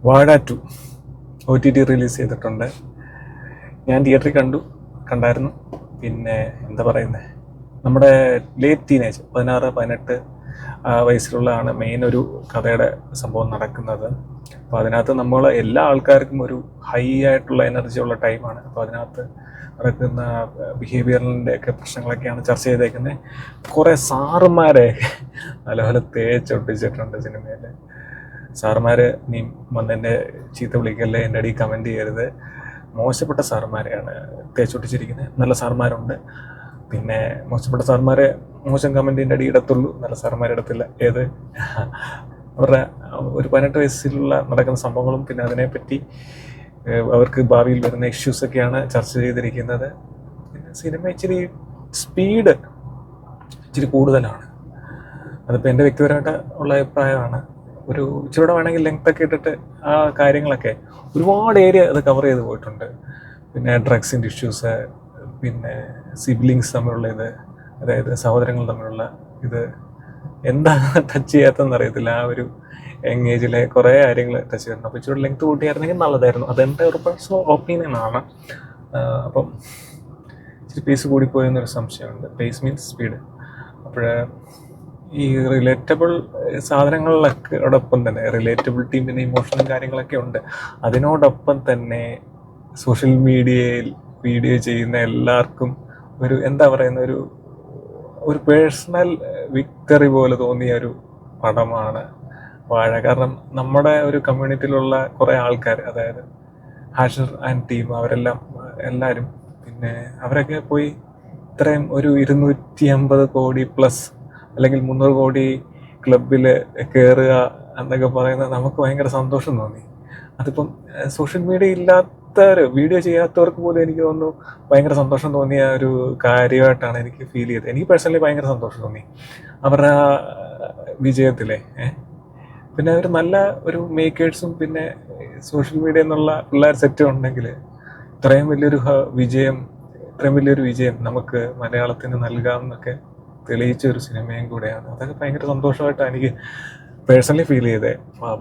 വാഴ 2 OTT release ചെയ്തിട്ടുണ്ട്. ഞാൻ തിയേറ്ററിൽ കണ്ടായിരുന്നു. പിന്നെ എന്താ പറയുന്നത്, നമ്മുടെ ലേറ്റ് ടീനേജ് 16-18 വയസ്സിലുള്ളതാണ് മെയിൻ ഒരു കഥയുടെ സംഭവം നടക്കുന്നത്. അപ്പോൾ അതിനകത്ത് നമ്മൾ എല്ലാ ആൾക്കാർക്കും ഒരു ഹൈ ആയിട്ടുള്ള എനർജി ഉള്ള ടൈമാണ്. അപ്പോൾ അതിനകത്ത് നടക്കുന്ന ബിഹേവിയറിൻ്റെ ഒക്കെ പ്രശ്നങ്ങളൊക്കെയാണ് ചർച്ച ചെയ്തേക്കുന്നത്. കുറേ സാറുമാരെ നല്ലപോലെ തേച്ചൊട്ടിച്ചിട്ടുണ്ട് സിനിമയിൽ. സാറുമാർ നീ വന്നെന്നെ ചീത്ത വിളിക്കല്ലേ, എൻ്റെ അടി കമൻറ്റ് ചെയ്യരുത്. മോശപ്പെട്ട സാറുമാരെയാണ് തേച്ചൊട്ടിച്ചിരിക്കുന്നത്. നല്ല സാറുമാരുണ്ട്, പിന്നെ മോശപ്പെട്ട സാറുമാരെ മോശം കമൻറ്റിൻ്റെ അടി ഇടത്തുള്ളൂ, നല്ല സാറുമാരെ ഇടത്തില്ല. ഏത് അവരുടെ ഒരു 18 വയസ്സിലുള്ള നടക്കുന്ന സംഭവങ്ങളും പിന്നെ അതിനെപ്പറ്റി അവർക്ക് ഭാവിയിൽ വരുന്ന ഇഷ്യൂസൊക്കെയാണ് ചർച്ച ചെയ്തിരിക്കുന്നത്. പിന്നെ സിനിമ ഇച്ചിരി സ്പീഡ് ഇച്ചിരി കൂടുതലാണ്. അതിപ്പോൾ എൻ്റെ വ്യക്തിപരമായിട്ട് ഉള്ള അഭിപ്രായമാണ്. ഒരു ഇച്ചിരൂടെ വേണമെങ്കിൽ ലെങ്ത്തൊക്കെ ഇട്ടിട്ട് ആ കാര്യങ്ങളൊക്കെ ഒരുപാട് ഏരിയ അത് കവർ ചെയ്ത് പോയിട്ടുണ്ട്. പിന്നെ ഡ്രഗ്സിൻ്റെ ഇഷ്യൂസ്, പിന്നെ സിബ്ലിങ്സ് തമ്മിലുള്ള ഇത്, അതായത് സഹോദരങ്ങൾ തമ്മിലുള്ള ഇത് എന്താണ് ടച്ച് ചെയ്യാത്തതെന്ന് അറിയത്തില്ല. ആ ഒരു യങ് ഏജിലെ കുറേ കാര്യങ്ങൾ ടച്ച് ചെയ്തിട്ടുണ്ട്. അപ്പോൾ ഇച്ചിരി ലെങ്ത് കൂട്ടിയായിരുന്നെങ്കിൽ നല്ലതായിരുന്നു. അതെൻ്റെ ഒരു പേഴ്സണൽ ഒപ്പീനിയനാണ്. അപ്പം ഇച്ചിരി പേസ് കൂടിപ്പോയെന്നൊരു സംശയമുണ്ട്. Pace means speed. അപ്പോൾ ഈ റിലേറ്റബിൾ സാധനങ്ങളിലൊക്കെ തന്നെ റിലേറ്റബിലിറ്റി പിന്നെ ഇമോഷണൽ കാര്യങ്ങളൊക്കെ ഉണ്ട്. അതിനോടൊപ്പം തന്നെ സോഷ്യൽ മീഡിയയിൽ വീഡിയോ ചെയ്യുന്ന എല്ലാവർക്കും ഒരു എന്താ പറയുന്ന ഒരു പേഴ്സണൽ വിക്ടറി പോലെ തോന്നിയ ഒരു പടമാണ് വാഴ. കാരണം നമ്മുടെ ഒരു കമ്മ്യൂണിറ്റിയിലുള്ള കുറേ ആൾക്കാർ, അതായത് ഹാഷർ ആൻഡ് ടീം, എല്ലാവരും പിന്നെ അവരൊക്കെ പോയി ഇത്രയും ഒരു 250 കോടി പ്ലസ് അല്ലെങ്കിൽ 300 കോടി ക്ലബിൽ കയറുക എന്നൊക്കെ പറയുന്നത് നമുക്ക് ഭയങ്കര സന്തോഷം തോന്നി. അതിപ്പം സോഷ്യൽ മീഡിയ ഇല്ലാത്തവർ, വീഡിയോ ചെയ്യാത്തവർക്ക് പോലും എനിക്ക് തോന്നുന്നു ഭയങ്കര സന്തോഷം തോന്നിയ ഒരു കാര്യമായിട്ടാണ് എനിക്ക് ഫീൽ ചെയ്തത്. എനിക്ക് പേഴ്സണലി ഭയങ്കര സന്തോഷം തോന്നി അവരുടെ വിജയത്തിലെ. പിന്നെ അവർ നല്ല ഒരു മേക്കേഴ്സും പിന്നെ സോഷ്യൽ മീഡിയ എന്നുള്ള പിള്ളേർ സെറ്റും ഉണ്ടെങ്കിൽ ഇത്രയും വലിയൊരു വിജയം നമുക്ക് മലയാളത്തിന് നൽകാമെന്നൊക്കെ തെളിയിച്ച ഒരു സിനിമയും കൂടെയാണ്. അതൊക്കെ ഭയങ്കര സന്തോഷമായിട്ടാണ് എനിക്ക് പേഴ്സണലി ഫീൽ ചെയ്തത്.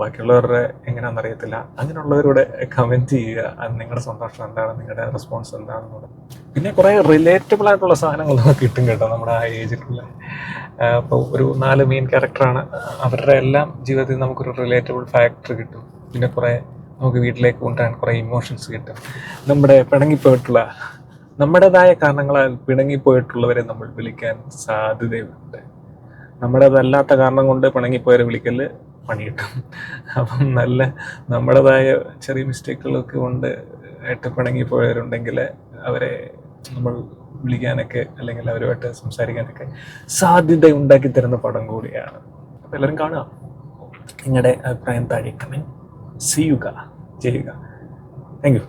ബാക്കിയുള്ളവരുടെ എങ്ങനെയാണെന്ന് അറിയത്തില്ല. അങ്ങനെയുള്ളവരോട് കമൻറ്റ് ചെയ്യുക, നിങ്ങളുടെ സന്തോഷം എന്താണ്, നിങ്ങളുടെ റെസ്പോൺസ് എന്താണെന്നുള്ളത്. പിന്നെ കുറേ റിലേറ്റബിൾ ആയിട്ടുള്ള സാധനങ്ങൾ നമുക്ക് കിട്ടും കേട്ടോ, നമ്മുടെ ആ ഏജിലുള്ള. ഇപ്പോൾ ഒരു 4 മെയിൻ ക്യാരക്ടറാണ്. അവരുടെ എല്ലാം ജീവിതത്തിൽ നമുക്കൊരു റിലേറ്റബിൾ ഫാക്ടർ കിട്ടും. പിന്നെ കുറേ നമുക്ക് വീട്ടിലേക്ക് കൊണ്ടുവരാൻ കുറേ ഇമോഷൻസ് കിട്ടും. നമ്മുടെ പിണങ്ങിപ്പോയിട്ടുള്ള, നമ്മുടേതായ കാരണങ്ങളാൽ പിണങ്ങിപ്പോയിട്ടുള്ളവരെ നമ്മൾ വിളിക്കാൻ സാധ്യതയുണ്ട്. നമ്മുടേതല്ലാത്ത കാരണം കൊണ്ട് പിണങ്ങിപ്പോയവരെ വിളിക്കൽ പണി കിട്ടും. അപ്പം നമ്മുടേതായ ചെറിയ മിസ്റ്റേക്കുകളൊക്കെ കൊണ്ട് പിണങ്ങിപ്പോയവരുണ്ടെങ്കിൽ അവരെ നമ്മൾ വിളിക്കാനൊക്കെ അല്ലെങ്കിൽ അവരുമായിട്ട് സംസാരിക്കാനൊക്കെ സാധ്യത ഉണ്ടാക്കി തരുന്ന പടം കൂടിയാണ്. അപ്പോൾ എല്ലാവരും കാണുക. നിങ്ങളുടെ അഭിപ്രായം താഴെ കമൻറ്റ് ചെയ്യുക. Thank you.